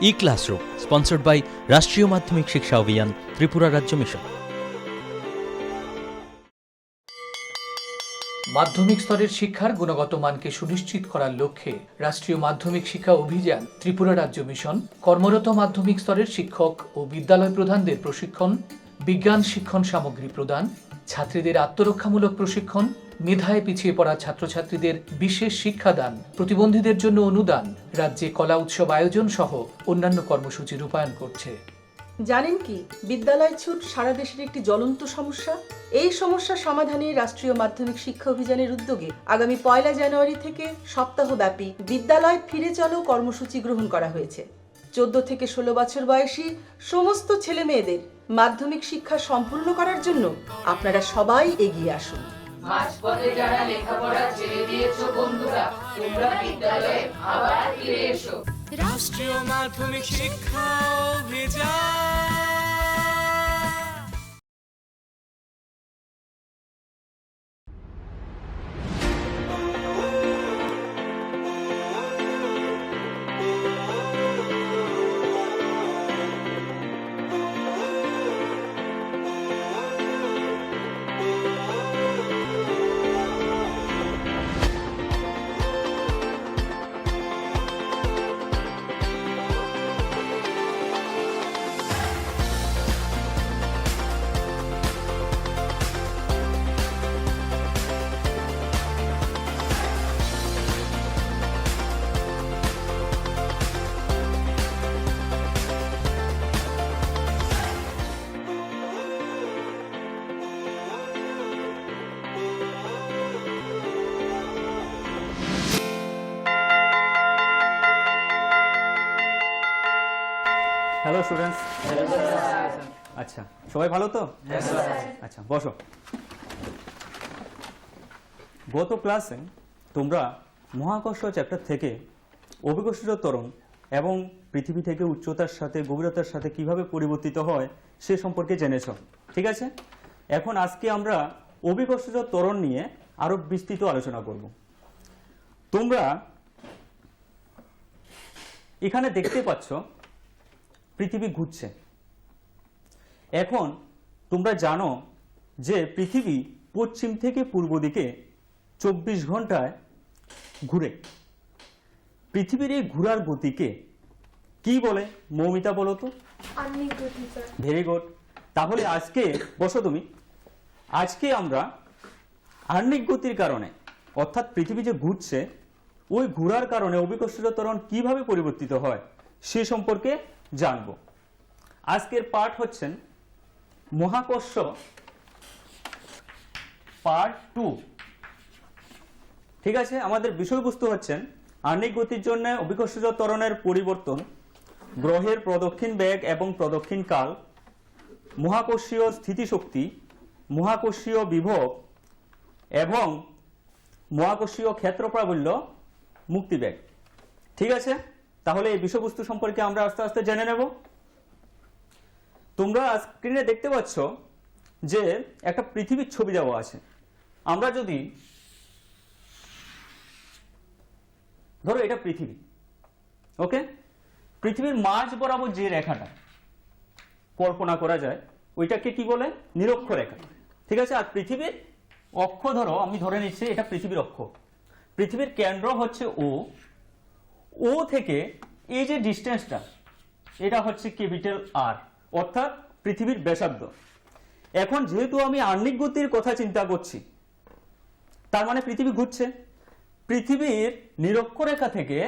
E-Classroom, sponsored by রাষ্ট্রীয় মাধ্যমিক শিক্ষা অভিযান, ত্রিপুরা রাজ্য মিশন। মাধ্যমিক স্তরের শিক্ষার গুণগত মানকে সুনিশ্চিত করার লক্ষ্যে রাষ্ট্রীয় মাধ্যমিক শিক্ষা অভিযান, ত্রিপুরা রাজ্য মিশন কর্মরত মাধ্যমিক স্তরের শিক্ষক ও বিদ্যালয় প্রধানদের প্রশিক্ষণ, বিজ্ঞান শিক্ষণ সামগ্রী প্রদান, ছাত্রীদের আত্মরক্ষামূলক প্রশিক্ষণ, মেধায় পিছিয়ে পড়া ছাত্রছাত্রীদের বিশেষ শিক্ষাদান, প্রতিবন্ধীদের জন্য অনুদান, রাজ্যে কলা উৎসব আয়োজন সহ অন্যান্য কর্মসূচি রূপায়ণ করছে। জানেন কি, বিদ্যালয় ছুট সারা দেশের একটি জ্বলন্ত সমস্যা। এই সমস্যা সমাধানে রাষ্ট্রীয় মাধ্যমিক শিক্ষা অভিযানের উদ্যোগে আগামী 1 জানুয়ারি থেকে সপ্তাহব্যাপী বিদ্যালয় ফিরে চলো কর্মসূচি গ্রহণ করা হয়েছে। 14 থেকে 16 বছর বয়সী সমস্ত ছেলে মেয়েদের মাধ্যমিক শিক্ষা সম্পূর্ণ করার জন্য আপনারা সবাই এগিয়ে আসুন। মাঝপথে যারা লেখাপড়া ছেড়ে দিয়েছো বন্ধুরা, তোমরা বিদ্যালয়ে আবার ফিরে এসো। রাষ্ট্রীয় মাধ্যমিক শিক্ষা অভিযান। Hello students. আচ্ছা, সবাই ভালো তো? আচ্ছা, বসো। গত ক্লাসে তোমরা মহাকর্ষ চ্যাপ্টার থেকে অভিকর্ষজ ত্বরণ এবং পৃথিবী থেকে উচ্চতার সাথে গভীরতার সাথে কিভাবে পরিবর্তিত হয় সে সম্পর্কে জেনেছ, ঠিক আছে? এখন আজকে আমরা অভিকর্ষজ ত্বরণ নিয়ে আরো বিস্তৃত আলোচনা করব। তোমরা এখানে দেখতে পাচ্ছ পৃথিবী ঘুরছে। এখন তোমরা জানো যে পৃথিবী পশ্চিম থেকে পূর্ব দিকে 24 ঘন্টায় ঘুরে। পৃথিবীর এই ঘোরার গতিকে কি বলে? মৌমিতা বলো তো। আহ্নিক গতি। Very good. তাহলে আজকে বসো তুমি। আজকে আমরা আহ্নিক গতির কারণে, অর্থাৎ পৃথিবী যে ঘুরছে ওই ঘোরার কারণে অভিকর্ষজ ত্বরণ কিভাবে পরিবর্তিত হয় সে সম্পর্কে জানবো। আজকের পাঠ হচ্ছেন মহাকর্ষ পার্ট 2, ঠিক আছে? আমাদের বিষয়বস্তু হচ্ছেন আহ্নিক গতির জন্য অভিকর্ষজ ত্বরণের পরিবর্তন, গ্রহের প্রদক্ষিণ বেগ এবং প্রদক্ষিণ কাল, মহাকর্ষীয় স্থিতিশক্তি, মহাকর্ষীয় বিভব এবং মহাকর্ষীয় ক্ষেত্র প্রাবল্য, মুক্তিবেগ, ঠিক আছে? তাহলে এই বিষয়বস্তু সম্পর্কে আমরা আস্তে আস্তে জেনে নেব। তোমরা স্ক্রিনে দেখতে পাচ্ছ যে একটা পৃথিবীর ছবি দেওয়া আছে। আমরা যদি ধরো এটা পৃথিবী, ওকে? পৃথিবীর মাঝ বরাবর যে রেখাটা কল্পনা করা যায় ওইটাকে কি বলে? নিরক্ষরেখা, ঠিক আছে? আর পৃথিবীর অক্ষ ধরো, আমি ধরে নিচ্ছি এটা পৃথিবীর অক্ষ। পৃথিবীর কেন্দ্র হচ্ছে ও থেকে এই যে ডিস্টেন্সটা এটা হচ্ছে ক্যাপিটাল আর, অর্থাৎ পৃথিবীর ব্যাসার্ধ। এখন যেহেতু আমি আহ্নিক গতির কথা চিন্তা করছি, তার মানে পৃথিবী ঘুরছে। পৃথিবীর নিরক্ষরেখা থেকে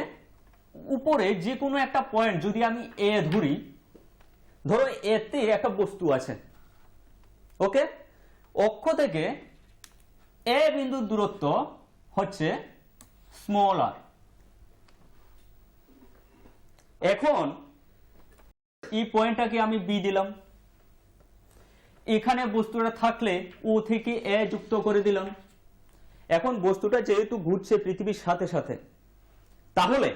উপরে যে কোনো একটা পয়েন্ট যদি আমি এ ধরি, ধরো এতে একটা বস্তু আছে, ওকে? অক্ষ থেকে এ বিন্দুর দূরত্ব হচ্ছে স্মল আর। এখন এই পয়েন্টটাকে আমি বি দিলাম, এখানে বস্তুটা থাকলে ও থেকে এ যুক্ত করে দিলাম। এখন বস্তুটা যেহেতু ঘুরছে পৃথিবীর সাথে সাথে, তাহলে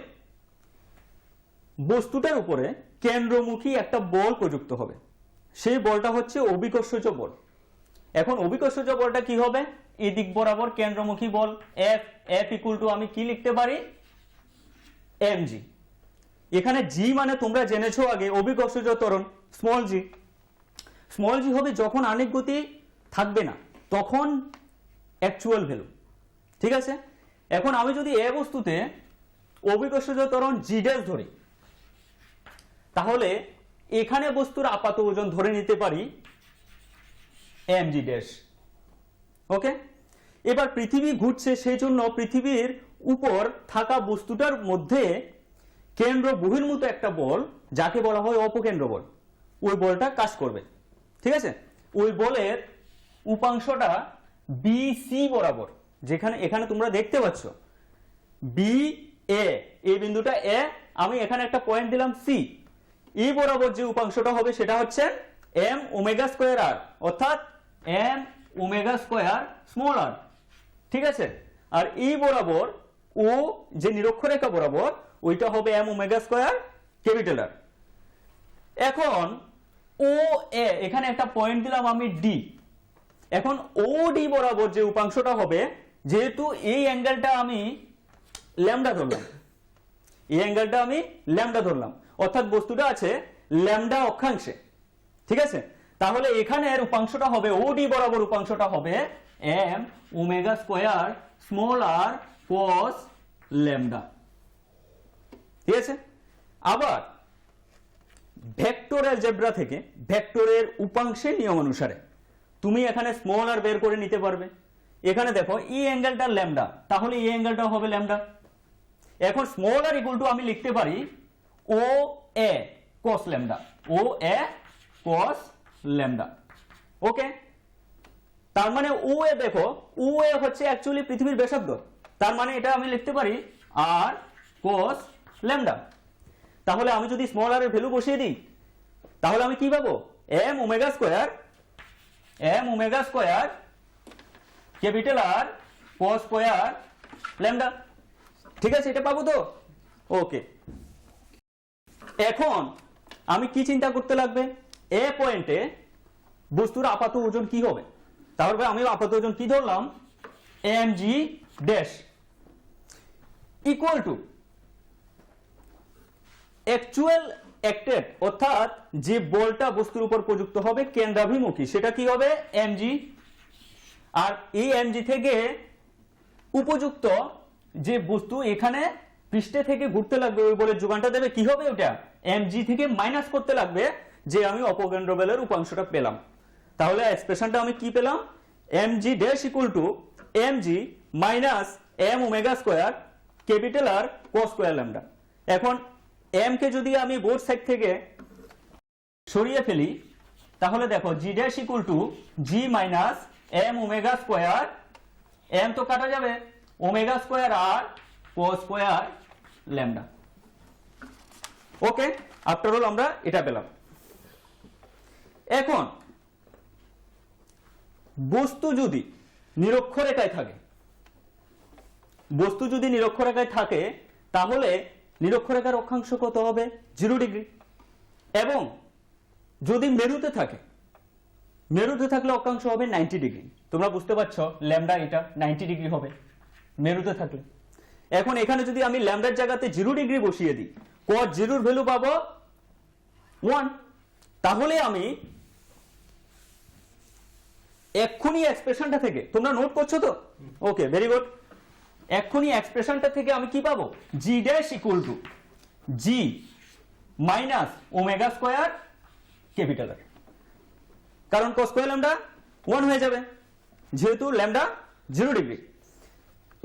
বস্তুটার উপরে কেন্দ্রমুখী একটা বল প্রযুক্ত হবে। সেই বলটা হচ্ছে অভিকর্ষজ বল। এখন অভিকর্ষজ বলটা কি হবে? এই দিক বরাবর কেন্দ্রমুখী বল। এফ ইকুয়াল টু আমি কি লিখতে পারি? mg। এখানে জি মানে তোমরা জেনেছো আগে অভিকর্ষজ ত্বরণ স্মল জি। স্মল জি হবে যখন আণবিক গতি থাকবে না, তখন অ্যাকচুয়াল ভ্যালু। ঠিক আছে, এখন আমি যদি এ বস্তুতে অভিকর্ষজ ত্বরণ জি ড্যাশ ধরি, তাহলে এখানে বস্তুর আপাত ওজন ধরে নিতে পারি এম জি ড্যাশ। ওকে, এবার পৃথিবী ঘুরছে, সেই জন্য পৃথিবীর উপর থাকা বস্তুটার মধ্যে কেন্দ্র বহির্মুখ একটা বল, যাকে বলা হয় অপকেন্দ্র বল, ওই বলটা কাজ করবে। ঠিক আছে, ওই বলের উপাংশটা বি সি বরাবর, যেখানে এখানে তোমরা দেখতে পাচ্ছ বি এ, এই বিন্দুটা এ, আমি এখানে একটা পয়েন্ট দিলাম সি, ই বরাবর যে উপাংশটা হবে সেটা হচ্ছে এম ওমেগা স্কয়ার আর, অর্থাৎ এম ওমেগা স্কয়ার স্মল আর। ঠিক আছে, আর ই বরাবর ও যে নিরক্ষরেখা বরাবর, ওইটা হবে M omega square capital R. এখন ও এ, এখানে একটা পয়েন্ট দিলাম আমি ডি। এখন ও ডি বরাবর যে উপাংশটা হবে, যেহেতু এই অ্যাঙ্গেলটা আমি ল্যামডা ধরলাম, এই অ্যাঙ্গেলটা আমি ল্যামডা ধরলাম, অর্থাৎ বস্তুটা আছে ল্যামডা অক্ষাংশে। ঠিক আছে, তাহলে এখানের উপাংশটা হবে ও ডি বরাবর উপাংশটা হবে এম ওমেগা স্কয়ার স্মল আর কস ল্যামডা। ঠিক আছে, আবার ভেক্টর অ্যালজেব্রা থেকে ভেক্টরের উপাংশের নিয়ম অনুসারে তুমি এখানে স্মল আর বের করে নিতে পারবে। এখানে দেখো এই অ্যাঙ্গেলটা ল্যামডা, তাহলে এই অ্যাঙ্গেলটা হবে ল্যামডা। এখন স্মল আর ইকুয়াল টু আমি লিখতে পারি ও এ কস ল্যামডা, ও এ কস ল্যামডা। ওকে, তার মানে ও এ, দেখো ও এ হচ্ছে অ্যাকচুয়ালি পৃথিবীর ব্যাসার্ধ, তার মানে এটা আমি লিখতে পারি আর কস ল্যামডা। তাহলে আমি যদি স্মল আর এর ভ্যালু বসিয়ে দিই, তাহলে আমি কি পাবো M omega square, M omega square capital R cos square lambda. ঠিক আছে, এটা পাবো তো? ওকে, এখন আমি কি চিন্তা করতে লাগবে, এ পয়েন্টে বস্তুর আপাত ওজন কি হবে। তাহলে আমি আপাত ওজন কি ধরলাম, M G dash equal to actual acted, অর্থাৎ যে বলটা বস্তুর উপর প্রযুক্ত হবে কেন্দ্রাভিমুখী, সেটা কি হবে এম জি। আর এই এম জি থেকে উপযুক্ত যে বস্তু এখানে পৃষ্ঠে থেকে ঘুরতে লাগবে, ওই বলের যোগানটা দেবে কি হবে, ওটা এম জি থেকে মাইনাস করতে লাগবে, যে আমি অপকেন্দ্র বলের উপাংশটা পেলাম। তাহলে এক্সপ্রেশনটা আমি কি পেলাম, M G dash equal to M G minus M omega square capital R cos square lambda. এখন এম কে যদি আমি বোথ সাইড থেকে সরিয়ে ফেলি, তাহলে দেখো G dash equal to G minus M omega square, M তো কাটা যাবে, omega square R cos square lambda. Okay, after all আমরা এটা পেলাম। এখন বস্তু যদি নিরক্ষরেখায় থাকে, বস্তু যদি নিরক্ষরেখায় থাকে, তাহলে নিরক্ষরেখার অক্ষাংশ কত হবে 0 ডিগ্রি। এবং যদি মেরুতে থাকে, মেরুতে থাকলে অক্ষাংশ হবে 90 ডিগ্রি। তোমরা বুঝতে পারছো ল্যামডা এটা 90 ডিগ্রি হবে মেরুতে থাকলে। এখন এখানে যদি আমি ল্যামডার জায়গাতে 0 ডিগ্রি বসিয়ে দিই, cos 0 এর ভ্যালু পাবো 1। তাহলে আমি এক্ষুনি এক্সপ্রেশনটা থেকে, তোমরা নোট করছো তো? Okay, very good. এক্ষুনি এক্সপ্রেশনটা থেকে আমি কি পাবো, G dash equal to G minus omega square capital R, কারণ cos স্কয়ার ল্যামডা 1 হয়ে যাবে, যেহেতু ল্যামডা 0 ডিগ্রি।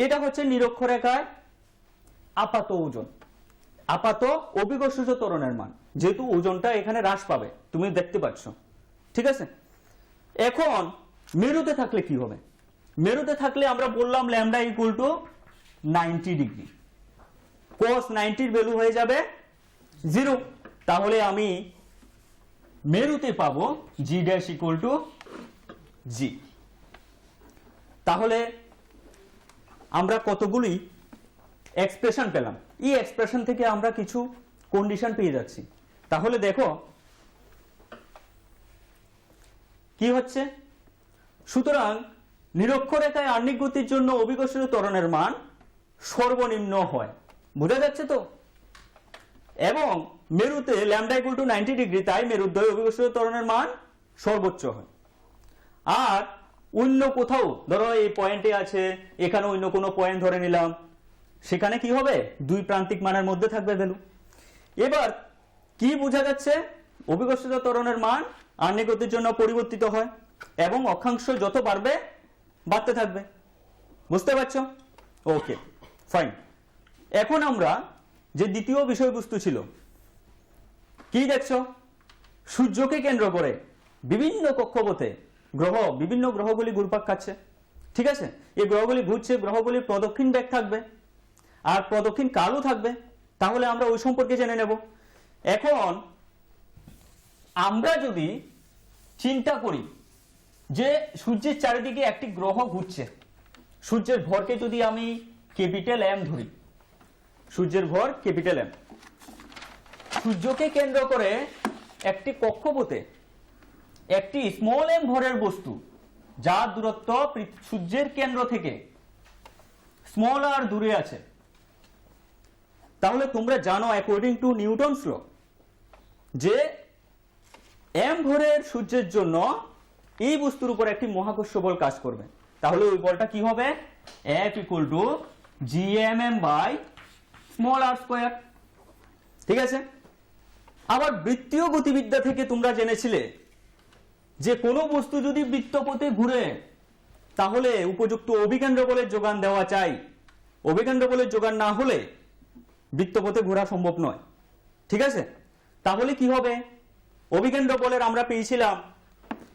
এটা হচ্ছে নিরক্ষরেখায় আপাত ওজন, আপাত অভিকর্ষজ ত্বরণের মান, যেহেতু ওজনটা এখানে হ্রাস পাবে, তুমি দেখতে পাচ্ছ। ঠিক আছে, এখন মেরুতে থাকলে কি হবে, মেরুতে থাকলে আমরা বললাম lambda equal to 90 degree, cos 90 এর ভ্যালু হয়ে যাবে 0। তাহলে আমি মেরুতে পাবো জি ড্যাশ ইকুয়াল টু জি। তাহলে আমরা কতগুলি এক্সপ্রেশন পেলাম, এই এক্সপ্রেশন থেকে আমরা কিছু কন্ডিশন পেয়ে যাচ্ছি। তাহলে দেখো কি হচ্ছে, সুতরাং নিরক্ষরেখায় আহ্নিক গতির জন্য অভিকর্ষজ ত্বরণের মান সর্বনিম্ন হয়। বোঝা যাচ্ছে তো? এবং মেরুতে ল্যামডা ইকুয়াল টু 90 ডিগ্রি, তাই মেরুদ্বয় অভিকর্ষীয় ত্বরণের মান সর্বোচ্চ হয়। আর অন্য কোথাও ধরো এই পয়েন্টে আছে, এখানে অন্য কোনো পয়েন্ট ধরে নিলাম, সেখানে কি হবে, দুই প্রান্তিক মানের মধ্যে থাকবে ভ্যালু। এবার কি বোঝা যাচ্ছে, অভিকর্ষিত ত্বরণের মান আহ্নিক গতির জন্য পরিবর্তিত হয় এবং অক্ষাংশ যত বাড়বে বাড়তে থাকবে। বুঝতে পারছো? ওকে, ফাইন। এখন আমরা যে দ্বিতীয় বিষয়বস্তু ছিল, কি দেখছো, সূর্যকে কেন্দ্র করে বিভিন্ন কক্ষপথে বিভিন্ন গ্রহগুলি ঘুরপাক খাচ্ছে। ঠিক আছে, এই গ্রহগুলি ঘুরছে, গ্রহগুলির প্রদক্ষিণ বেগ থাকবে আর প্রদক্ষিণ কালও থাকবে। তাহলে আমরা ওই সম্পর্কে জেনে নেব। এখন আমরা যদি চিন্তা করি যে সূর্যের চারিদিকে একটি গ্রহ ঘুরছে, সূর্যের ভরকে যদি আমি ক্যাপিটাল এম ধরি, সূর্যের ভর ক্যাপিটাল এম, সূর্যকে কেন্দ্র করে একটি কক্ষপথে একটি স্মল এম ভরের বস্তু, যার দূরত্ব সূর্যের কেন্দ্র থেকে স্মল আর দূরে আছে, তাহলে তোমরা জানো অ্যাকর্ডিং টু নিউটনস ল যে এম ভরের সূর্যের জন্য এই বস্তুর উপর একটি মহাকর্ষ বল কাজ করবে। তাহলে ওই বলটা কি হবে, F equal to gmm by small R square. ঠিক আছে, আবার বৃত্তীয় গতিবিদ্যা থেকে তোমরা জেনেছিলে যে কোনো বস্তু যদি বৃত্তপথে ঘুরে তাহলে উপযুক্ত অভিকেন্দ্র বলের যোগান দেওয়া চাই। অভিকেন্দ্র বলের যোগান না হলে বৃত্তপথে ঘোরা সম্ভব নয়। ঠিক আছে, তাহলে কি হবে, অভিকেন্দ্র বলের আমরা পেয়েছিলাম,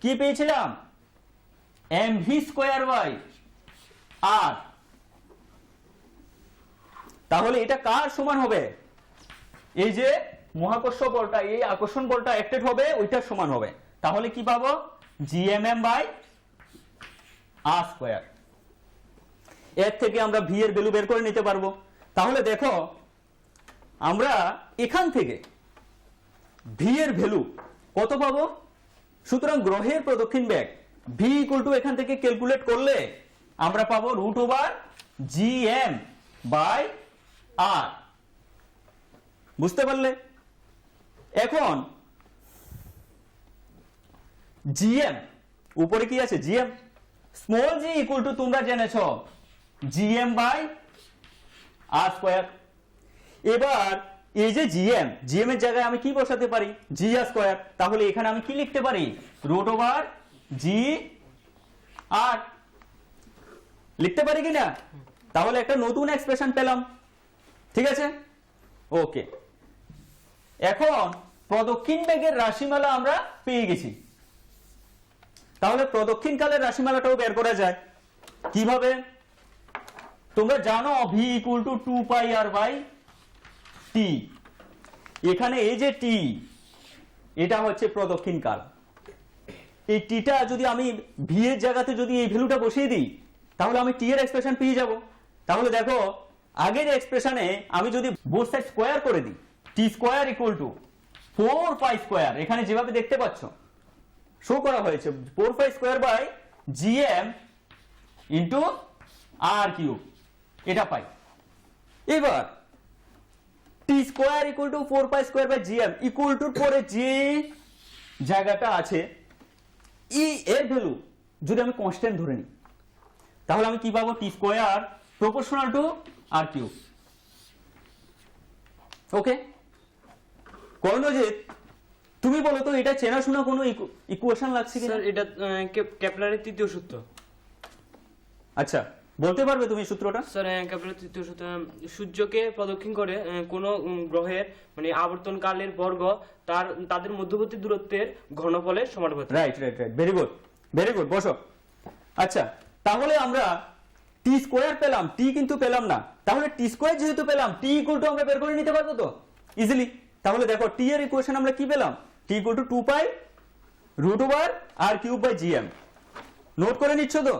কি পেয়েছিলাম, mv স্কয়ার বাই r। তাহলে এটা কার সমান হবে, এই যে মহাকর্ষ বলটা, এই আকর্ষণ বলটা অ্যাক্টেড হবে, ওইটার সমান হবে। তাহলে কি পাবো, gmm বাই r স্কয়ার। এর থেকে আমরা v এর ভ্যালু বের করে নিতে পারবো। তাহলে দেখো আমরা এখান থেকে v এর ভ্যালু কত পাবো, সুতরাং গ্রহের প্রদক্ষিণ বেগ v ইকুয়াল টু এখান থেকে ক্যালকুলেট করলে আমরা পাবো √gm বাই r। বুঝতে পারলে? এখন gm উপরে কি আছে, gm small g equal to তোমরা জেনেছো gm বাই r স্কয়ার। এবার এই যে gm এর জায়গায় আমি কি বসাতে পারি, g r স্কয়ার। তাহলে এখানে আমি কি লিখতে পারি, √g r লিখতে পারি কিনা? তাহলে একটা নতুন এক্সপ্রেশন পেলাম। ঠিক আছে, ওকে। এখন প্রদক্ষিণ বেগের রাশিমালা আমরা পেয়ে গেছি। তাহলে প্রদক্ষিণ কালের রাশিমালাটাও বের করা যায় কিভাবে, তোমরা জানো v equal to 2 pi r by t। এখানে এই যে t, এটা হচ্ছে প্রদক্ষিণ কাল। এই টিটা যদি আমি v এর জায়গাতে যদি এই ভ্যালুটা বসিয়ে দিই তাহলে আমি t এর এক্সপ্রেশন পেয়ে যাব। তাহলে দেখো আগের এক্সপ্রেশনে আমি যদি বোথ সাইড স্কয়ার করে দিই, t square equal to 4 pi square, এখানে যেভাবে দেখতে পাচ্ছ শো করা হয়েছে 4 pi square by gm into r cube, এটা পাই। এবার t square equal to 4 pi square by gm equal to পরে যে জায়গাটা আছে e এর ভ্যালু যদি আমি কনস্ট্যান্ট ধরে নিই তাহলে আমি কি পাবো, t square proportional to r cube. Okay, Karanjit তুমি বলো তো এটা চেনাশোনা কোনো ইকুয়েশন লাগছে কিনা? স্যার এটা কেপলারের তৃতীয় সূত্র। আচ্ছা, বলতে পারবে তুমি সূত্রটা? স্যার কেপলারের তৃতীয় সূত্র, সূর্যকে প্রদক্ষিণ করে কোন গ্রহের মানে আবর্তন কালের বর্গ তাদের মধ্যবর্তী দূরত্বের ঘনফলের সমানুপাতিক। রাইট, ভেরি গুড, বসো। আচ্ছা, তাহলে আমরা t স্কয়ার পেলাম, t কিন্তু পেলাম না। তাহলে t স্কয়ার যেহেতু পেলাম, t ইকুয়াল টু আমরা বের করে নিতে পারবো তো ইজিলি। তাহলে দেখো t এর ইকুয়েশন আমরা কি পেলাম, t equal to 2 pi √r cube by gm। Note করে নিচ্ছ তো?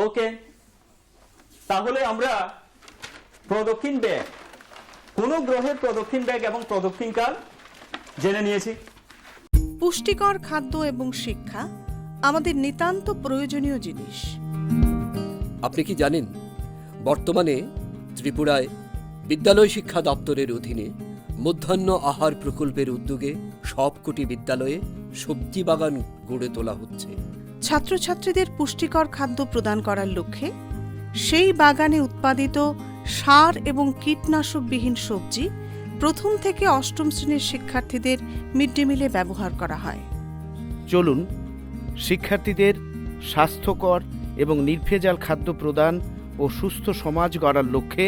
ওকে, তাহলে আমরা প্রদক্ষিণ বেগ, কোন গ্রহের প্রদক্ষিণ বেগ এবং প্রদক্ষিণ কাল জেনে নিয়েছি। পুষ্টিকর খাদ্য এবং শিক্ষা আমাদের নিতান্ত প্রয়োজনীয় জিনিস। আপনি কি জানেন বর্তমানে ত্রিপুরায় বিদ্যালয় শিক্ষা দপ্তরের অধীনে মধ্যাহ্ন আহার প্রকল্পের উদ্যোগে সবকটি বিদ্যালয়ে সবজি বাগান গড়ে তোলা হচ্ছে। ছাত্রছাত্রীদের পুষ্টিকর খাদ্য প্রদান করার লক্ষ্যে সেই বাগানে উৎপাদিত সার এবং কীটনাশকবিহীন সবজি প্রথম থেকে অষ্টম শ্রেণীর শিক্ষার্থীদের মিড ডে মিলে ব্যবহার করা হয়। চলুন শিক্ষার্থীদের স্বাস্থ্যকর এবং নির্ভেজাল খাদ্য প্রদান ও সুস্থ সমাজ গড়ার লক্ষ্যে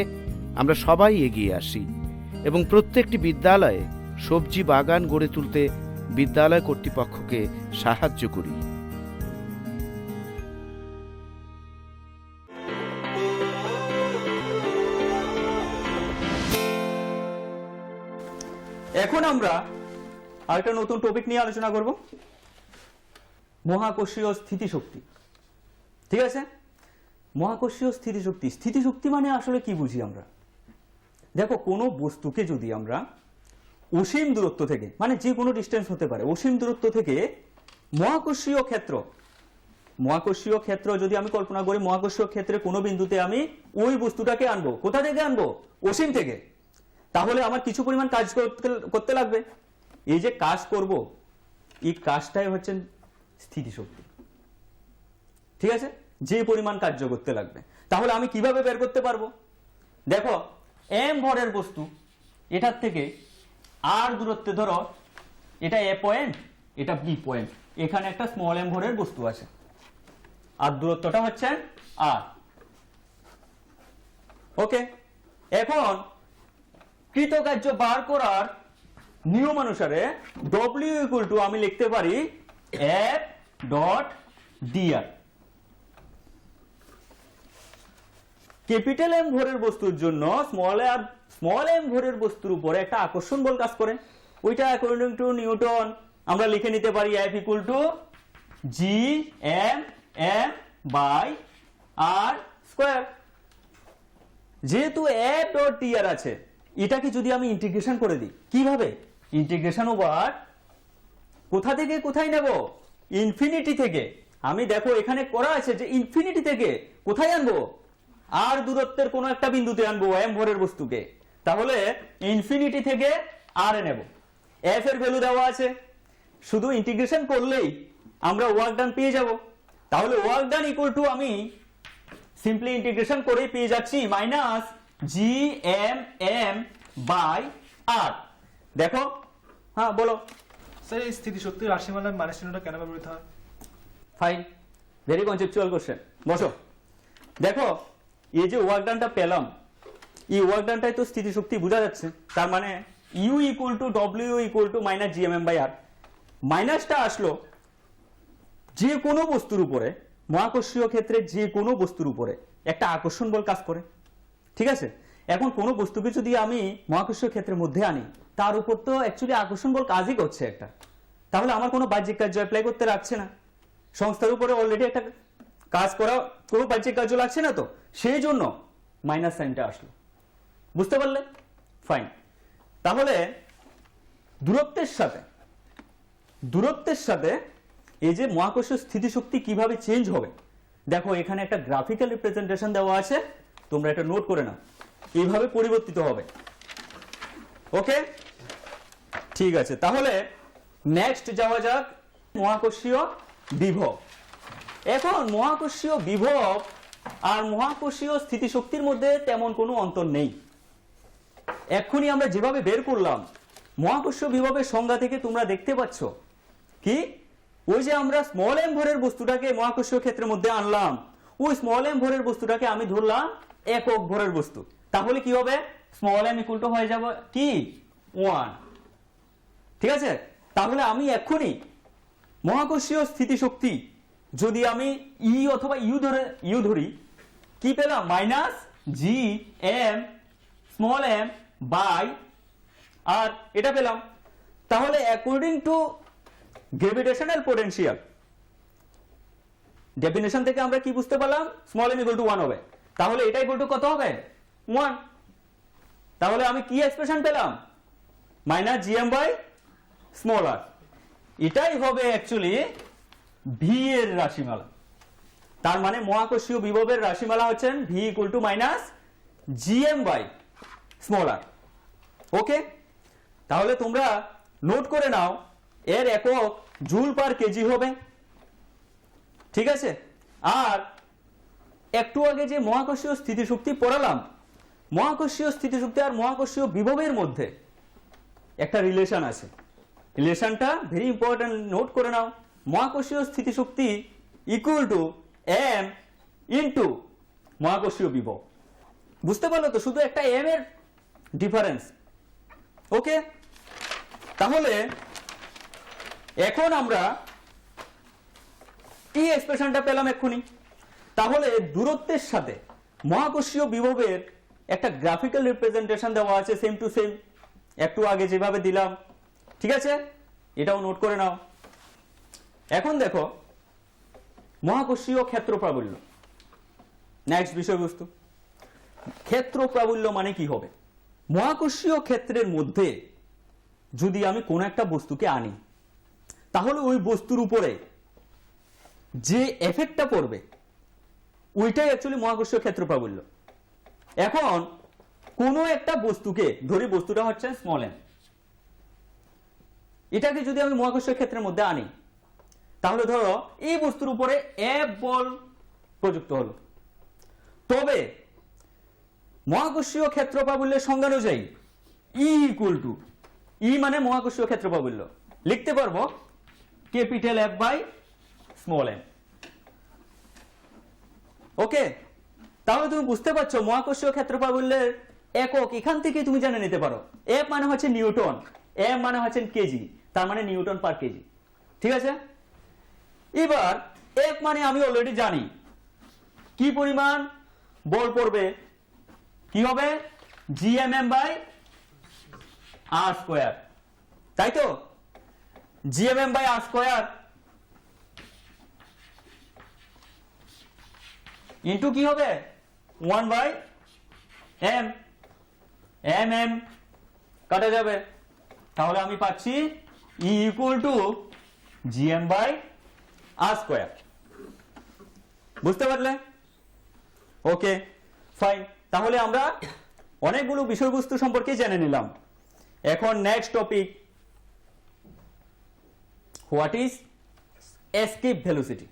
আমরা সবাই এগিয়ে আসি এবং প্রত্যেকটি বিদ্যালয়ে সবজি বাগান গড়ে তুলতে বিদ্যালয় কর্তৃপক্ষকে সাহায্য করি। এখন আমরা আরেকটা নতুন টপিক নিয়ে আলোচনা করব, মহাকর্ষীয় স্থিতিশক্তি। ঠিক আছে, মহাকর্ষীয় স্থিতিশক্তি। স্থিতিশক্তি মানে আসলে কি বুঝি আমরা? দেখো, কোনো বস্তুকে যদি আমরা অসীম দূরত্ব থেকে, মানে যে কোনো ডিস্টেন্স হতে পারে, অসীম দূরত্ব থেকে মহাকর্ষীয় ক্ষেত্র যদি আমি কল্পনা করি, মহাকর্ষীয় ক্ষেত্রে কোনো বিন্দুতে আমি ওই বস্তুটাকে আনবো। কোথা থেকে আনবো? অসীম থেকে। তাহলে আমার কিছু পরিমাণ কাজ করতে লাগবে। এই যে কাজ করব, এই কাজটাই হচ্ছে স্থিতিশক্তি। ঠিক আছে, যে পরিমাণ কার্য করতে লাগবে। তাহলে আমি কিভাবে বের করতে পারবো? দেখো, এম ভরের বস্তু, এটার থেকে আর দূরত্বে, ধরো এটা এ পয়েন্ট, এটা বি পয়েন্ট, এখানে একটা স্মল এম ভরের বস্তু আছে, আর দূরত্বটা হচ্ছে আর। ওকে, এখন কৃতকার্য বার করার নিয়ম অনুসারে ডব্লিউ ইকুয়াল টু আমি লিখতে পারি F dot DR. Capital M ভরের বস্তুর জন্য স্মল এম ভরের বস্তুর উপরে একটা আকর্ষণ বল কাজ করে। ওইটা অ্যাকর্ডিং টু নিউটন আমরা লিখে নিতে পারি F equal to G M M by R square. যেহেতু এফ ডট ডিআর আছে, এটাকে যদি আমি ইন্টিগ্রেশন করে দিই, কিভাবে? ইন্টিগ্রেশন ওভার কোথা থেকে কোথায় নেব? ইনফিনিটি থেকে। আমি দেখো এখানে করা আছে যে ইনফিনিটি থেকে কোথায় আনবো? আর দূরত্বের কোনো একটা বিন্দুতে আনবো এম ভরের বস্তুকে। তাহলে ইনফিনিটি থেকে আর এ নেব। এফ এর ভ্যালু দেওয়া আছে, শুধু ইন্টিগ্রেশন করলেই আমরা ওয়ার্ক ডান পেয়ে যাব। তাহলে ওয়ার্ক ডান ইকুয়াল টু আমি সিম্পলি ইন্টিগ্রেশন করেই পেয়ে যাচ্ছি minus G M M by R. দেখো, হ্যাঁ বলো স্যার, এই স্থিতিশক্তির রাশিমালার মানে চিহ্নটা কেন ব্যবহৃত হয়? Fine, very conceptual question. বসো, দেখো এই যে ওয়ার্ক ডানটা পেলাম, এই ওয়ার্ক ডানটাই তো স্থিতিশক্তি বোঝা যাচ্ছে। তার মানে U equal to W equal to minus G M M by R. মাইনাসটা আসলো যে কোনো বস্তুর উপরে, মহাকর্ষীয় ক্ষেত্রে যে কোনো বস্তুর উপরে একটা আকর্ষণ বল কাজ করে। ঠিক আছে, এখন কোনো বস্তুকে যদি আমি মহাকর্ষীয় ক্ষেত্রের মধ্যে আনি, তার উপর তো অ্যাকচুয়ালি আকর্ষণ বল কাজই করছে একটা। তাহলে আমার কোনো বাহ্যিক কার্য অ্যাপ্লাই করতে লাগছে না, সংস্থার উপরে অলরেডি একটা কাজ করা, কোনো বাহ্যিক কার্য লাগছে না, তো সেই জন্য মাইনাস সাইনটা আসলো। বুঝতে পারলে? ফাইন। তাহলে দূরত্বের সাথে এই যে মহাকর্ষীয় স্থিতিশক্তি কিভাবে চেঞ্জ হবে, দেখো এখানে একটা গ্রাফিক্যাল রিপ্রেজেন্টেশন দেওয়া আছে, তোমরা এটা নোট করে নাও। এইভাবে পরিবর্তিত হবে। ওকে, ঠিক আছে। তাহলে নেক্সট যাওয়া যাক মহাকর্ষীয় বিভব। এখন মহাকর্ষীয় বিভব আর মহাকর্ষীয় স্থিতিশক্তির মধ্যে তেমন কোনো অন্তর নেই। এক্ষুনি আমরা যেভাবে বের করলাম, মহাকর্ষীয় বিভবের সংজ্ঞা থেকে তোমরা দেখতে পাচ্ছ কি, ওই যে আমরা স্মল এম ভরের বস্তুটাকে মহাকর্ষীয় ক্ষেত্রের মধ্যে আনলাম, ওই স্মল এম ভরের বস্তুটাকে আমি ধরলাম একক ভরের বস্তু। তাহলে কি হবে? স্মল এম ইকুয়াল টু হয়ে যাবে কি 1। ঠিক আছে, তাহলে আমি এক্ষুনি মহাকর্ষীয় স্থিতিশক্তি যদি আমি ই অথবা ইউ ধরি, কি পেলাম? Minus G M small M by R, এটা পেলাম। তাহলে according to gravitational potential definition থেকে আমরা কি বুঝতে পারলাম? স্মল এম ইকুয়াল টু 1 হবে। তাহলে এটা ইকুয়াল টু কত হবে? 1। তাহলে আমি কি এক্সপ্রেশন পেলাম? মাইনাস জিএম বাই স্মল আর। এটাই হবে অ্যাকচুয়ালি ভি এর রাশিমালা। তার মানে মহাকর্ষীয় বিভবের রাশিমালা হচ্ছে V equal to minus GM by small R. Okay, তাহলে তোমরা নোট করে নাও এর একক জুল পার কেজি হবে। ঠিক আছে, আর একটু আগে যে মহাকর্ষীয় স্থিতিশক্তি পড়ালাম, মহাকর্ষীয় স্থিতিশক্তি আর মহাকর্ষীয় বিভবের মধ্যে একটা রিলেশন আছে। রিলেশনটা ভেরি ইম্পর্টেন্ট, নোট করে নাও। মহাকর্ষীয় স্থিতিশক্তি ইকুয়াল টু এম ইনটু মহাকর্ষীয় বিভব। বুঝতে পারলো তো, শুধু একটা এম এর ডিফারেন্স। ওকে, তাহলে এখন আমরা এই এক্সপ্রেশনটা পেলাম এক্ষুনি। তাহলে দূরত্বের সাথে মহাকর্ষীয় বিভবের একটা গ্রাফিক্যাল রিপ্রেজেন্টেশন দেওয়া আছে, সেম টু সেম, একটু আগে যেভাবে দিলাম। ঠিক আছে, এটাও নোট করে নাও। এখন দেখো মহাকর্ষীয় ক্ষেত্র প্রাবল্য, নেক্সট বিষয়বস্তু। ক্ষেত্র প্রাবল্য মানে কি হবে? মহাকর্ষীয় ক্ষেত্রের মধ্যে যদি আমি কোনো একটা বস্তুকে আনি, তাহলে ওই বস্তুর উপরে যে এফেক্টটা পড়বে ওইটাই অ্যাকচুয়ালি মহাকর্ষীয় ক্ষেত্র প্রাবল্য। এখন কোনো একটা বস্তুকে ধরি, বস্তুটা হচ্ছে স্মল এম, এটাকে যদি আমি মহাকর্ষীয় ক্ষেত্রের মধ্যে আনি, তাহলে ধরো এই বস্তুর উপরে এফ বল প্রযুক্ত হলো। তবে মহাকর্ষীয় ক্ষেত্র প্রাবল্যের সংজ্ঞা অনুযায়ী ই ইকুয়াল টু, ই মানে মহাকর্ষীয় ক্ষেত্র প্রাবল্য, লিখতে পারবো capital F by small M. Okay, তাহলে তুমি বুঝতে পারছো মহাকর্ষীয় ক্ষেত্র প্রাবল্যের একক এখান থেকে তুমি জেনে নিতে পারো। এফ মানে হচ্ছে নিউটন, এম মানে হচ্ছে কেজি, তার মানে নিউটন পার কেজি। ঠিক আছে, এবার এফ মানে আমি অলরেডি জানি কি পরিমাণ বল পড়বে, কি হবে জিএমএম বাই আর স্কোয়ার, তাই তো? GMM by R square into কি হবে 1 বাই এম, এম এম কাটা যাবে, তাহলে আমি পাচ্ছি E equal to GM by R square. বুঝতে পারলে? Okay, fine. তাহলে আমরা অনেকগুলো বিষয়বস্তু সম্পর্কে জেনে নিলাম। এখন next topic, what is escape velocity,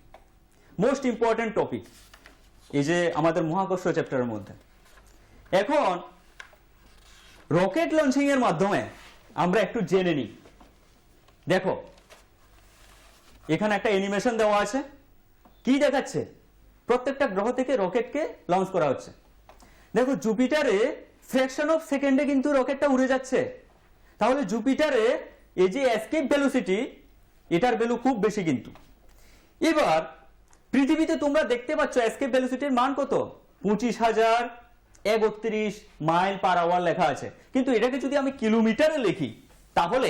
most important topic এই যে আমাদের মহাকর্ষ চ্যাপ্টারের মধ্যে। এখন রকেট লঞ্চিং এর মাধ্যমে আমরা একটু জেনে নিই। দেখো এখানে একটা অ্যানিমেশন দেওয়া আছে, কি দেখাচ্ছে? প্রত্যেকটা গ্রহ থেকে রকেটকে লঞ্চ করা হচ্ছে। দেখো জুপিটারে ফ্র্যাকশন অফ সেকেন্ডে কিন্তু রকেটটা উড়ে যাচ্ছে। তাহলে জুপিটারে এই যে এস্কেপ ভেলোসিটি, এটার ভ্যালু খুব বেশি কিন্তু। এবার পৃথিবীতে তোমরা দেখতে পাচ্ছ এস্কেপ ভেলোসিটির মান কত? 25,031 মাইল পার আওয়ার লেখা আছে, কিন্তু এটাকে যদি আমি কিলোমিটারে লিখি তাহলে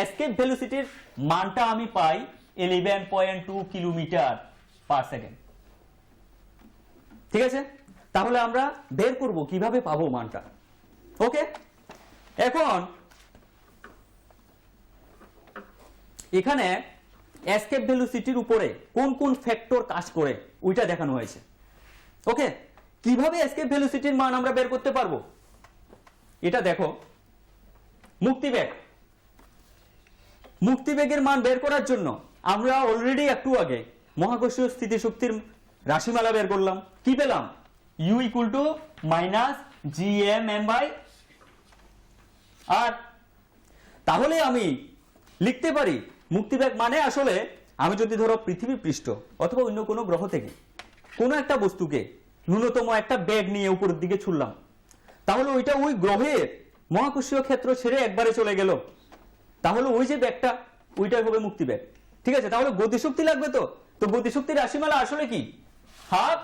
এস্কেপ ভেলোসিটির মানটা আমি পাই 11.2 কিলোমিটার পার সেকেন্ড। ঠিক আছে, তাহলে আমরা বের করব কিভাবে পাবো মানটা। ওকে, এখন এখানে এস্কেপ ভেলোসিটির উপরে কোন কোন ফ্যাক্টর কাজ করে ওইটা দেখানো হয়েছে। ওকে, কিভাবে এস্কেপ ভেলোসিটির মান আমরা বের করতে পারবো এটা দেখো। মুক্তিবেগ, মুক্তিবেগের মান বের করার জন্য আমরা অলরেডি একটু আগে মহাকর্ষীয় স্থিতিশক্তির রাশিমালা বের করলাম। কি পেলাম? u equal to minus gm by R. তাহলে আমি লিখতে পারি মুক্তিবেগ মানে আসলে আমি যদি ধরো পৃথিবী পৃষ্ঠ অথবা অন্য কোনো গ্রহ থেকে কোনো একটা বস্তুকে ন্যূনতম একটা বেগ নিয়ে উপরের দিকে ছুড়লাম, তাহলে ওইটা ওই গ্রহের মহাকর্ষীয় ক্ষেত্র ছেড়ে একবারে চলে গেল, তাহলে ওই যে বেগটা ওইটাই হবে মুক্তিবেগ। ঠিক আছে, তাহলে গতিশক্তি লাগবে। তো গতিশক্তির রাশিমালা আসলে কি? Half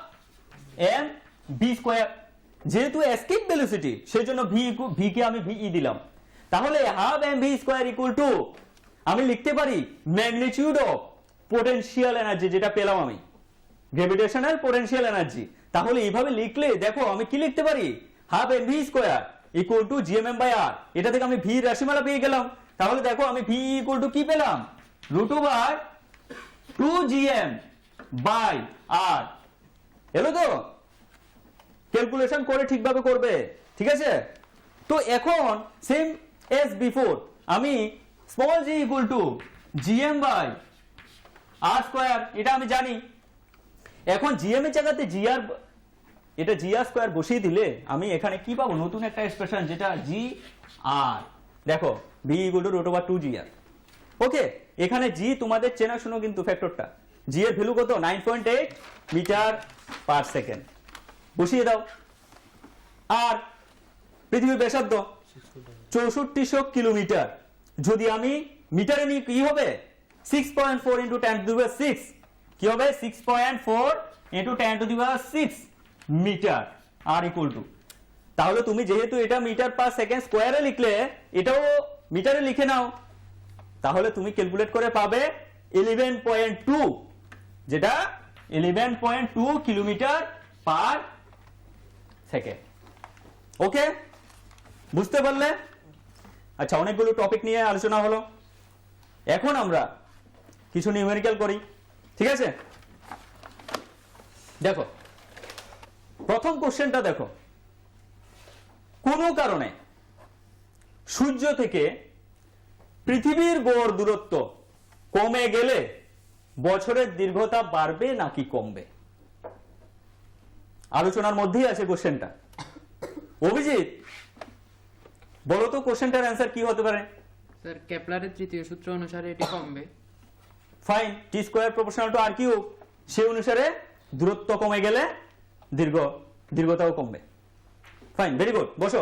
M V square. যেহেতু এস্কেপ ভেলোসিটি সেই জন্য ভি কে আমি ভিই দিলাম। তাহলে half M V square equal to আমি লিখতে পারি ম্যাগনিটিউড অফ পোটেনশিয়াল এনার্জি, যেটা পেলাম আমি গ্র্যাভিটেশনাল পোটেনশিয়াল এনার্জি। তাহলে এইভাবে লিখলে দেখো আমি কি লিখতে পারি? Half M V square equal to GMM by R. এটা থেকে আমি ভি রাশিমালা পেয়ে গেলাম। তাহলে দেখো আমি ভি ইকুয়াল টু কি পেলাম? √2gm বাই আর। এলো তো? ক্যালকুলেশন করে ঠিকভাবে করবে। ঠিক আছে, তো এখন সেম এজ বিফোর আমি small G equal to GM by R square, এটা আমি জানি। এখন জিএম এর জায়গাতে জিআর, এটা জিআর স্কোয়ার বসিয়ে দিলে আমি এখানে কি পাবো, নতুন একটা এক্সপ্রেশন, যেটা জি আর, দেখো V equal to root over 2GR। Okay, এখানে জি তোমাদের চেনা শুনো কিন্তু ফ্যাক্টরটা, জি এর ভ্যালু কত, 9.8 মিটার পার সেকেন্ড, বসিয়ে দাও। আর পৃথিবীর ব্যাসার্ধ 6400 কিলোমিটার, যদি আমি মিটারে নিই কি হবে, 6.4 × 10⁶, কি হবে 6.4 × 10⁶ মিটার, আর ইকুয়াল টু, তাহলে তুমি যেহেতু এটা মিটার পার সেকেন্ড স্কোয়ারে লিখলে এটাও মিটারে লিখে নাও, তাহলে তুমি ক্যালকুলেট করে পাবে 11.2, যেটা 11.2 কিলোমিটার পার সেকেন্ড। ওকে, বুঝতে পারলে? আচ্ছা, অনেকগুলো টপিক নিয়ে আলোচনা হলো, এখন আমরা কিছু নিউমেরিক্যাল করি, ঠিক আছে? দেখো প্রথম কোশ্চেনটা দেখো, কোনো কারণে সূর্য থেকে পৃথিবীর গড় দূরত্ব কমে গেলে বছরের দীর্ঘতা বাড়বে নাকি কমবে? আলোচনার মধ্যেই আছে কোশ্চেনটা। অভিজিৎ বলো তো কোশ্চেনটার অ্যান্সার কি হতে পারে? স্যার কেপলারের তৃতীয় সূত্র অনুসারে এটি কমবে। Fine, T square proportional to R cube, সেই অনুসারে দূরত্ব কমে গেলে দীর্ঘতাও কমবে। ফাইন, ভেরি গুড, বসো।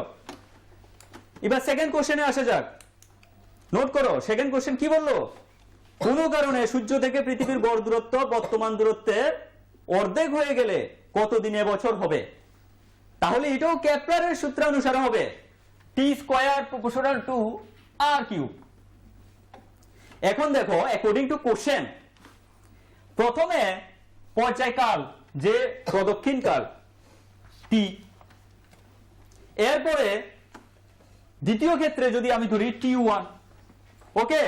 এবার সেকেন্ড কোশ্চেনে আসা যাক, নোট করো। সেকেন্ড কোশ্চেন কি বললো, কোন কারণে সূর্য থেকে পৃথিবীর গড় দূরত্ব বর্তমান দূরত্বের অর্ধেক হয়ে গেলে কত দিনে বছর হবে? তাহলে এটাও কেপলারের সূত্র অনুসারে হবে, T square proportional to R cube. এখন দেখো, অ্যাকর্ডিং টু কোশ্চেন, প্রথমে পর্যায়কাল যে প্রদক্ষিণকাল টি, এরপরে দ্বিতীয় ক্ষেত্রে যদি আমি ধরি T1। ওকে,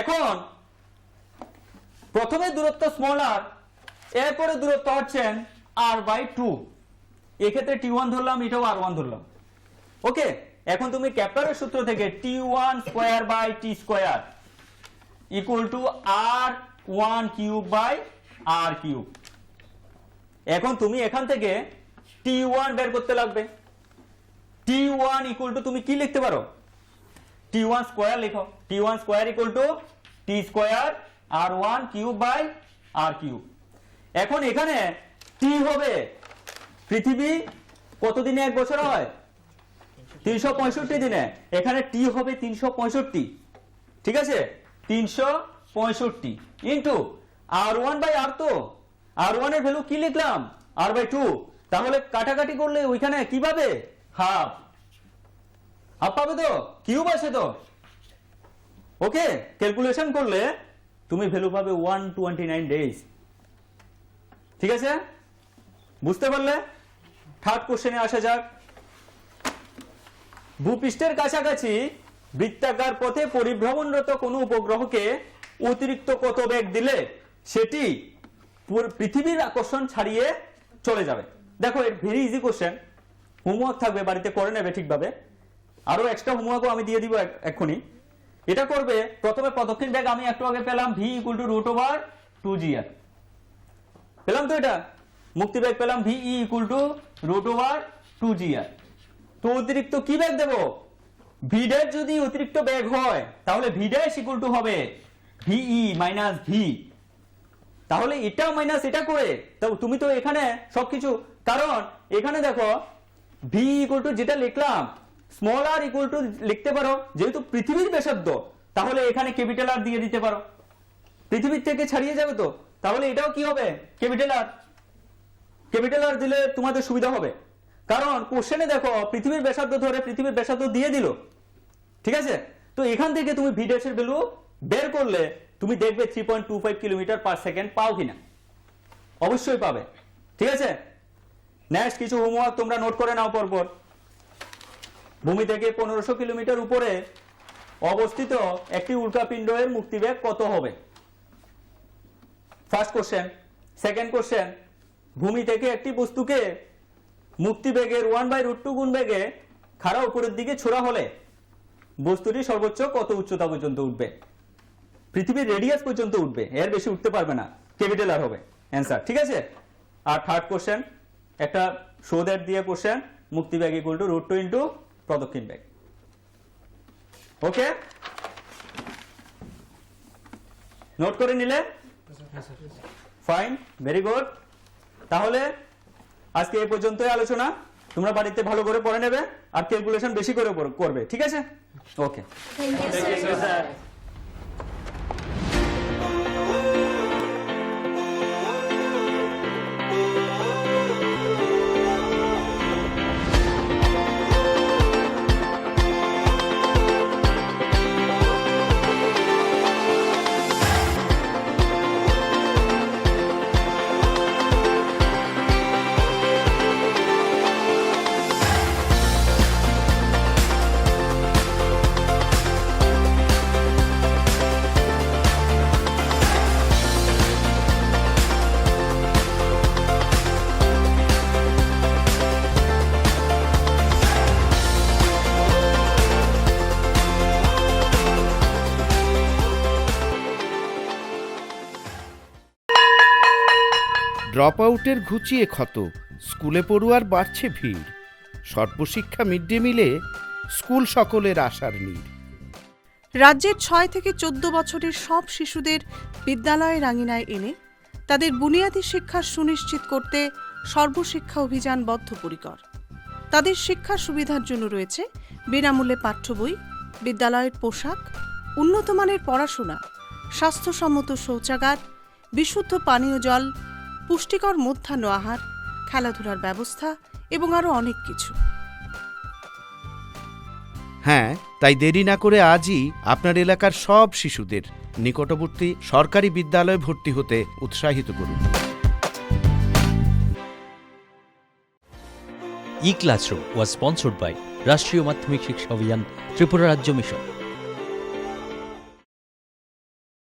এখন প্রথমে দূরত্ব স্মল আর, এরপরে দূরত্ব হচ্ছে r/2, এক্ষেত্রে T1 ধরলাম, এটাও r1 ধরলাম। ওকে, এখন তুমি কেপলারের সূত্র থেকে T1 square by T square equal to r1 cube by r cube. এখন তুমি এখান থেকে T1 বের করতে লাগবে। T1 ইকুয়াল টু, তুমি কি লিখতে পারো, T1 স্কয়ার লিখো, T1 square equal to T square r1 cube by r cube. এখন এখানে T হবে, পৃথিবী কত দিনে এক বছর হয়, 365 দিনে, এখানে T হবে 365, ঠিক আছে, 365 ইন্টু r1 বাই r, তো r1 এর ভ্যালু কি লিখলাম, r/2, তাহলে কাটাকাটি করলে ওইখানে কি পাবে, হাফ পাবে, তো কিউব আছে তো। ওকে, ক্যালকুলেশন করলে তুমি ভ্যালু পাবে 129 ডেজ, ঠিক আছে? বুঝতে পারলে? থার্ড কোশ্চেনে আসা যাক। ভূপৃষ্ঠের কাছাকাছি বৃত্তাকার পথে পরিভ্রমণরত কোনো উপগ্রহকে অতিরিক্ত কত বেগ দিলে সেটি পৃথিবীর আকর্ষণ ছাড়িয়ে চলে যাবে? দেখো, এর ভেরি ইজি কোশ্চেন, হোমওয়ার্ক থাকবে, বাড়িতে করে নেবে ঠিকভাবে, আরো এক্সট্রা হোমওয়ার্কও আমি দিয়ে দিব এক্ষুনি। এটা করবে, প্রথমে প্রদক্ষিণ বেগ আমি একটু আগে পেলাম v equal to root over 2GR, পেলাম তো, এটা মুক্তি বেগ পেলাম v equal to root over 2GR। তো অতিরিক্ত কি বেগ দেব, v ড্যাশ যদি অতিরিক্ত বেগ হয় তাহলে v ড্যাশ ইকুয়াল টু হবে ve মাইনাস v, তাহলে এটা মাইনাস এটা করে, তো তুমি তো এখানে সবকিছু, কারণ এখানে দেখো v ইকুয়াল টু যেটা লিখলাম স্মল আর ইকুয়াল টু লিখতে পারো, যেহেতু পৃথিবীর ব্যাসার্ধ তাহলে এখানে ক্যাপিটাল আর দিয়ে দিতে পারো, পৃথিবীর থেকে ছাড়িয়ে যাবে তো, তাহলে এটাও কি হবে, ক্যাপিটাল আর দিলে তোমাদের সুবিধা হবে। কারণ কোশ্চেনে দেখো পৃথিবীর ব্যাসার্ধ ধরে পৃথিবীর ব্যাসার্ধ দিয়ে দিল, ঠিক আছে? তো এখান থেকে তুমি ভি ড্যাশের ভ্যালু বের করলে তুমি দেখবে 3.25 কিলোমিটার পার সেকেন্ড পাও কিনা, অবশ্যই পাবে, ঠিক আছে? নেক্সট কিছু হোমওয়ার্ক তোমরা নোট করে নাও পরপর। ভূমি থেকে 1500 কিলোমিটার উপরে অবস্থিত একটি উল্কাপিণ্ড এর মুক্তিবেগ কত হবে? First question. সেকেন্ড কোশ্চেন, ভূমি থেকে একটি বস্তুকে মুক্তিবেগের 1/√2 গুণ বেগে খাড়া উপরের দিকে ছোড়া হলে বস্তুটি সর্বোচ্চ কত উচ্চতা পর্যন্ত উঠবে? পৃথিবীর রেডিয়াস পর্যন্ত উঠবে, এর বেশি উঠতে পারবে না, ক্যাপিটাল আর হবে অ্যান্সার। ঠিক আছে। আর থার্ড কোশ্চেন, একটা শো দ্যাট দিয়ে কোশ্চেন, মুক্তি ব্যাগ ইকুয়াল টু √2 ইন্টু প্রদক্ষিণ ব্যাগ। ওকে, নোট করে নিলে? Fine, very good. তাহলে আজকে এই পর্যন্তই আলোচনা। তোমরা বাড়িতে ভালো করে পড়ে নেবে আর ক্যালকুলেশন বেশি করে করবে। ঠিক আছে? ওকে, থ্যাংক ইউ স্যার। ড্রপ আউটের ঘুচিয়ে ক্ষত, স্কুলে পড়ুয়ার বাড়ছে ভিড়, সর্বশিক্ষা মিড ডে মিলে স্কুল সকলের আশার নীড়। রাজ্যের 6 থেকে 14 বছরের সব শিশুদের বিদ্যালয়ের আঙিনায় এনে তাদের বুনিয়াদী শিক্ষা সুনিশ্চিত করতে সর্বশিক্ষা অভিযান বদ্ধপরিকর। তাদের শিক্ষার সুবিধার জন্য রয়েছে বিনামূল্যে পাঠ্য বই, বিদ্যালয়ের পোশাক, উন্নত মানের পড়াশোনা, স্বাস্থ্যসম্মত শৌচাগার, বিশুদ্ধ পানীয় জল, পুষ্টিকর মধ্যাহ্ন আহার, খেলাধুলার ব্যবস্থা এবং আরও অনেক কিছু। হ্যাঁ, তাই দেরি না করে আজই আপনার এলাকার সব শিশুদের নিকটবর্তী সরকারি বিদ্যালয়ে ভর্তি হতে উৎসাহিত করুন। E-Classroom was sponsored by রাষ্ট্রীয় মাধ্যমিক শিক্ষা অভিযান, ত্রিপুরা রাজ্য মিশন।